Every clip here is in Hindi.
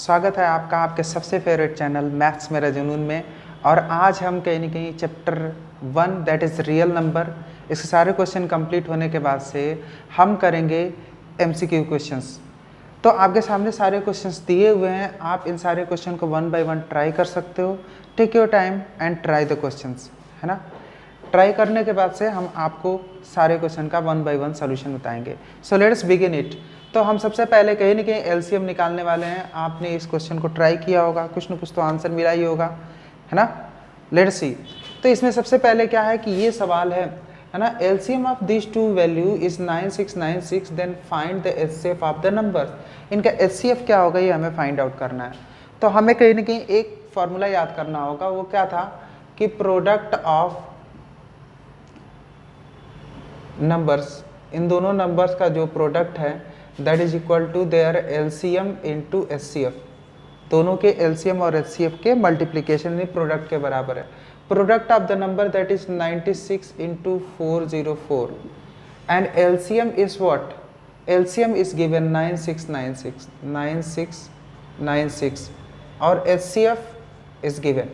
स्वागत है आपका आपके सबसे फेवरेट चैनल मैथ्स मेरा जुनून में। और आज हम कहीं ना कहीं chapter 1 that is real number, इसके सारे क्वेश्चन कंप्लीट होने के बाद से हम करेंगे एमसीक्यू क्वेश्चंस। तो आपके सामने सारे क्वेश्चंस दिए हुए हैं, आप इन सारे क्वेश्चन को 1 बाय 1 ट्राई कर सकते हो। Take your time and try the questions, है ना। ट्राई करने के बाद से हम आपको सारे क्वेश्चन का 1 बाय 1 सोल्यूशन बताएंगे। So let's begin it. तो हम सबसे पहले कहीं ना कहीं एलसीएम निकालने वाले हैं। आपने इस क्वेश्चन को ट्राई किया होगा, कुछ ना कुछ तो आंसर मिला ही होगा, है ना। Let's see. तो इसमें सबसे पहले क्या है कि ये सवाल है ना, LCM of this two value is 9696, then find the HCF of the numbers. इनका एचसीएफ क्या होगा ये हमें फाइंड आउट करना है। तो हमें कहीं ना कहीं एक फॉर्मूला याद करना होगा, वो क्या था कि प्रोडक्ट ऑफ नंबर्स, इन दोनों नंबर्स का जो प्रोडक्ट है that is equal to their LCM into HCF. दोनों के एलसीएम और एचसीएफ के मल्टीप्लीकेशन ही प्रोडक्ट के बराबर है। Product of the number that is 96 into 404 and LCM is what, LCM is given 9696 और एचसीएफ इज गिवन।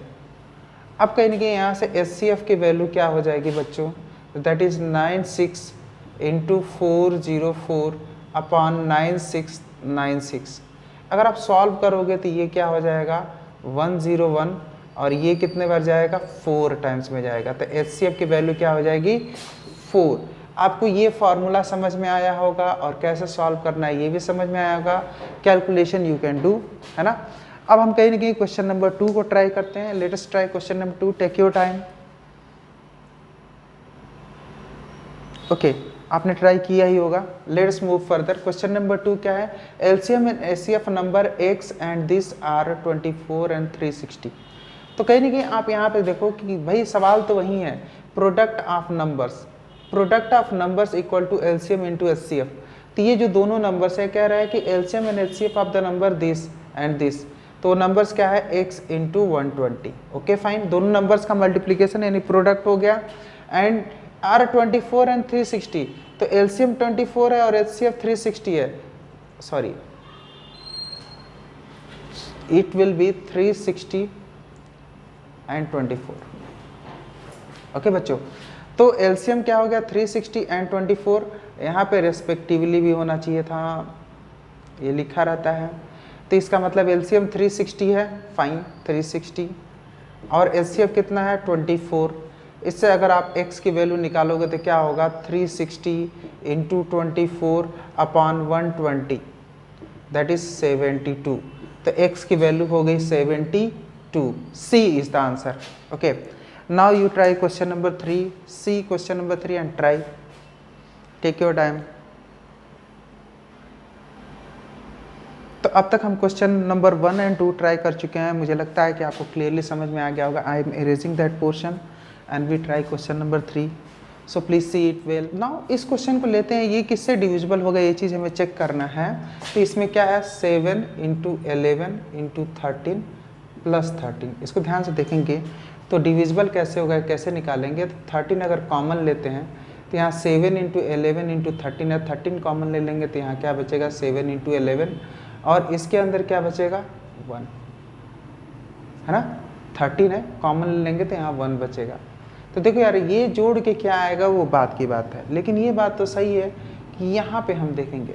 अब कहीं ना कहीं यहाँ से एचसीएफ की वैल्यू क्या हो जाएगी बच्चों, दैट इज 96 इंटू 404 अपॉन 9696। अगर आप सॉल्व करोगे तो ये क्या हो जाएगा 101 और ये कितने बार जाएगा 4 टाइम्स में जाएगा। तो एचसीएफ की वैल्यू क्या हो जाएगी 4। आपको ये फॉर्मूला समझ में आया होगा और कैसे सॉल्व करना है ये भी समझ में आया होगा। कैलकुलेशन यू कैन डू, है ना। अब हम कहीं ना कहीं क्वेश्चन नंबर 2 को ट्राई करते हैं। Let us try question number 2। Take your time. Okay, आपने ट्राई किया ही होगा। Let's move further. Question number 2 क्या है, LCM and HCF number X and this are 24 and 360। तो कहीं ना कहीं आप यहाँ पे देखो कि भाई सवाल तो वही है, product of numbers, product of numbers equal to LCM into HCF. तो ये जो दोनों नंबर्स है कह रहा है कि LCM and HCF of the number this and this. तो नंबर्स क्या है x इंटू 120। ओके फाइन, दोनों नंबर्स का मल्टीप्लीकेशन यानी प्रोडक्ट हो गया। एंड आर 24 एंड 360, तो एलसीएम 24 है और एचसीएफ 360 है। Sorry, it will be 360 and 24। Okay बच्चों, तो एलसीएम क्या हो गया 360 एंड 24। यहाँ पे रेस्पेक्टिवली भी होना चाहिए था, ये लिखा रहता है। तो इसका मतलब एलसीएम 360 है, फाइन 360, और एचसीएफ कितना है 24। इससे अगर आप x की वैल्यू निकालोगे तो क्या होगा 360 इंटू 24 अपॉन 120 दैट इज 72। तो x की वैल्यू हो गई 72। C is the answer. Okay, now you try question number 3। See question number 3 and try. Take your time. तो अब तक हम क्वेश्चन नंबर 1 एंड 2 ट्राई कर चुके हैं। मुझे लगता है कि आपको क्लियरली समझ में आ गया होगा। I am erasing that portion and we try question number 3, so please see it well now। इस क्वेश्चन को लेते हैं, ये किससे डिविजिबल होगा ये चीज़ हमें चेक करना है। तो इसमें क्या है 7 इंटू 11 इंटू 13 प्लस 13। इसको ध्यान से देखेंगे तो डिविजिबल कैसे होगा, कैसे निकालेंगे। तो 13 अगर कॉमन लेते हैं तो यहाँ 7 इंटू 11 इंटू 13 है, 13 कॉमन ले लेंगे तो यहाँ क्या बचेगा 7 इंटू 11 और इसके अंदर क्या बचेगा 1, है ना। 13 है, कॉमन ले लेंगे तो यहाँ 1 बचेगा। तो देखो यार ये जोड़ के क्या आएगा वो बात की बात है, लेकिन ये बात तो सही है कि यहाँ पे हम देखेंगे,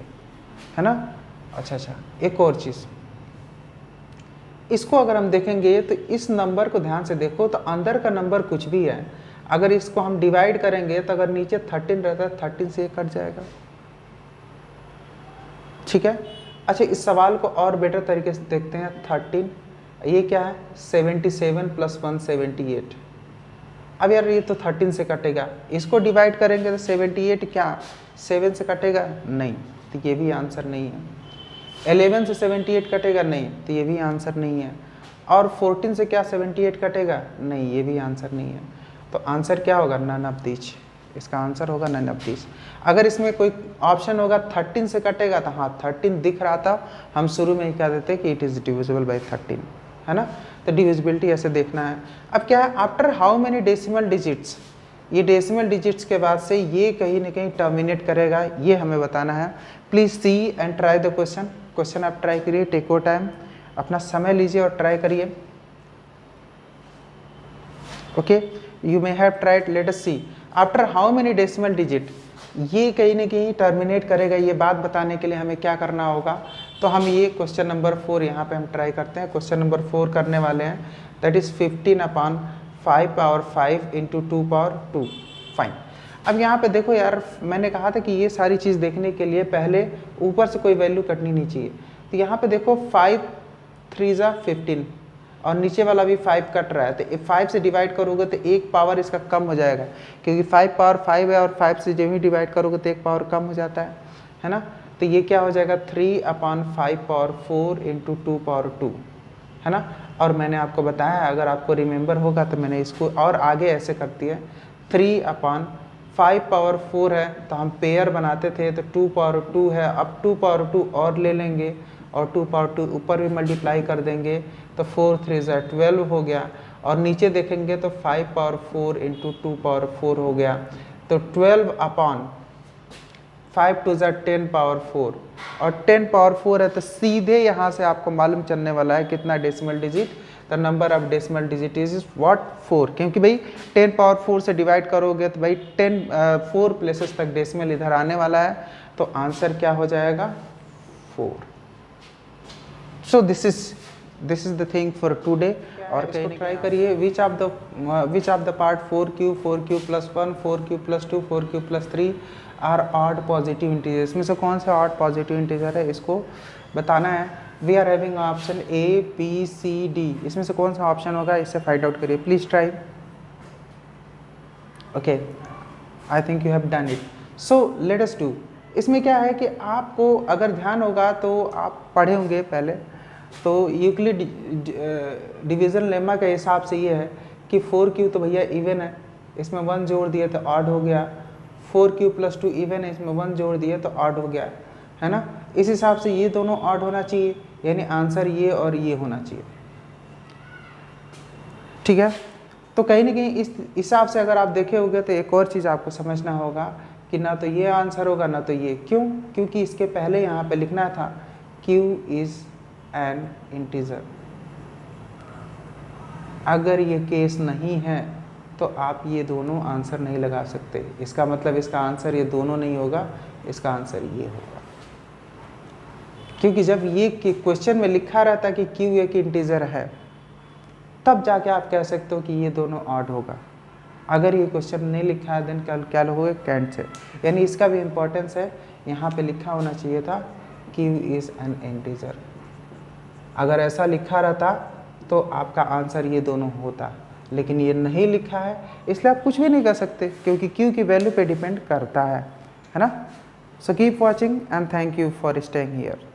है ना। अच्छा, एक और चीज़, इसको अगर हम देखेंगे तो इस नंबर को ध्यान से देखो तो अंदर का नंबर कुछ भी है, अगर इसको हम डिवाइड करेंगे तो अगर नीचे 13 रहता है 13 से ये कट जाएगा, ठीक है। अच्छा, इस सवाल को और बेटर तरीके से देखते हैं। 13 ये क्या है 77 प्लस 1 78। अब यार ये तो 13 से कटेगा, इसको डिवाइड करेंगे तो 78 क्या 7 से कटेगा नहीं, तो ये भी आंसर नहीं है। 11 से 78 कटेगा नहीं, तो ये भी आंसर नहीं है। और 14 से क्या 78 कटेगा नहीं, ये भी आंसर नहीं है। तो आंसर क्या होगा नन ऑफ दीज, इसका आंसर होगा नन ऑफ दीज। अगर इसमें कोई ऑप्शन होगा 13 से कटेगा तो हाँ 13 दिख रहा था, हम शुरू में ही कह देते कि इट इज़ डिविजिबल बाई 13, है ना। तो डिविजिबिलिटी ऐसे देखना है। अब क्या है after how many decimal digits, ये डेसिमल डिजिट्स के बाद से ये कहीं ना कहीं टर्मिनेट करेगा, ये हमें बताना है। Please see and try the question. Question आप ट्राई करिए, टेक योर टाइम अपना समय लीजिए और ट्राई करिए। Okay, you may have tried, let us see after how many decimal digit. ये कहीं ना कहीं टर्मिनेट करेगा, ये बात बताने के लिए हमें क्या करना होगा, तो हम ये क्वेश्चन नंबर 4 यहाँ पे हम ट्राई करते हैं। क्वेश्चन नंबर 4 करने वाले हैं, दैट इज 15/5 इंटू 2/2। फाइन। अब यहाँ पे देखो यार, मैंने कहा था कि ये सारी चीज़ देखने के लिए पहले ऊपर से कोई वैल्यू कटनी नहीं चाहिए। तो यहाँ पे देखो 5 3 ज़ा 15 और नीचे वाला भी 5 कट रहा है, तो 5 से डिवाइड करोगे तो एक पावर इसका कम हो जाएगा, क्योंकि 5 पावर 5 है और 5 से जब भी डिवाइड करोगे तो एक पावर कम हो जाता है ना। तो ये क्या हो जाएगा 3/5/4 इंटू 2/2, है ना। और मैंने आपको बताया, अगर आपको रिमेंबर होगा तो मैंने इसको और आगे ऐसे करती है, 3/5/4 है तो हम पेयर बनाते थे, तो 2/2 है, अब 2/2 और ले लेंगे और 2/2 ऊपर भी मल्टीप्लाई कर देंगे, तो 4 3 ज़ा 12 हो गया। और नीचे देखेंगे तो 5/4 इंटू 2/4 हो गया, तो 12/5 2 ज़ा 10/4 और 10/4 है, तो सीधे यहाँ से आपको मालूम चलने वाला है कितना decimal digit, the number of decimal digit is what 4, क्योंकि भाई 10/4 से डिवाइड करोगे तो भाई 4 प्लेसेस तक डेसिमल इधर आने वाला है, तो आंसर क्या हो जाएगा 4। So this is the thing for today. और इसको ट्राई करिए, which of the part 4q + 1 4q + 2 4q + 3 are odd positive integer. इसमें से कौन सा ऑड पॉजिटिव इंटीजर है, इसको बताना है। We are having option A B C D, इसमें से कौन सा ऑप्शन होगा, इससे फाइंड आउट करिए, please try. Okay, I think you have done it, so let us do. इसमें क्या है कि आपको अगर ध्यान होगा तो आप पढ़े होंगे पहले, तो यूक्लिड डिवीज़न लेमा के हिसाब से ये है कि 4q तो भैया इवन है, इसमें 1 जोड़ दिए तो ऑड हो गया, 4q + 2 इवन है, इसमें 1 जोड़ दिए तो ऑड हो गया, है ना। इस हिसाब से ये दोनों ऑड होना चाहिए, यानी आंसर ये और ये होना चाहिए, ठीक है। तो कहीं ना कहीं इस हिसाब से अगर आप देखे होंगे तो एक और चीज़ आपको समझना होगा कि ना तो ये आंसर होगा ना तो ये, क्यों, क्योंकि इसके पहले यहाँ पे लिखना था q इज़ एन इंटीजर। अगर ये केस नहीं है तो आप ये दोनों आंसर नहीं लगा सकते, इसका मतलब इसका आंसर ये दोनों नहीं होगा, इसका आंसर ये होगा, क्योंकि जब ये क्वेश्चन में लिखा रहता कि q एक इंटीजर है तब जाके आप कह सकते हो कि ये दोनों ऑड होगा। अगर ये क्वेश्चन नहीं लिखा है देन क्या लोगे, कैंट से, यानी इसका भी इम्पोर्टेंस है। यहाँ पे लिखा होना चाहिए था q इज़ एन इंटीजर, अगर ऐसा लिखा रहता तो आपका आंसर ये दोनों होता, लेकिन ये नहीं लिखा है, इसलिए आप कुछ भी नहीं कर सकते, क्योंकि q की वैल्यू पे डिपेंड करता है ना। So keep watching and thank you for staying here.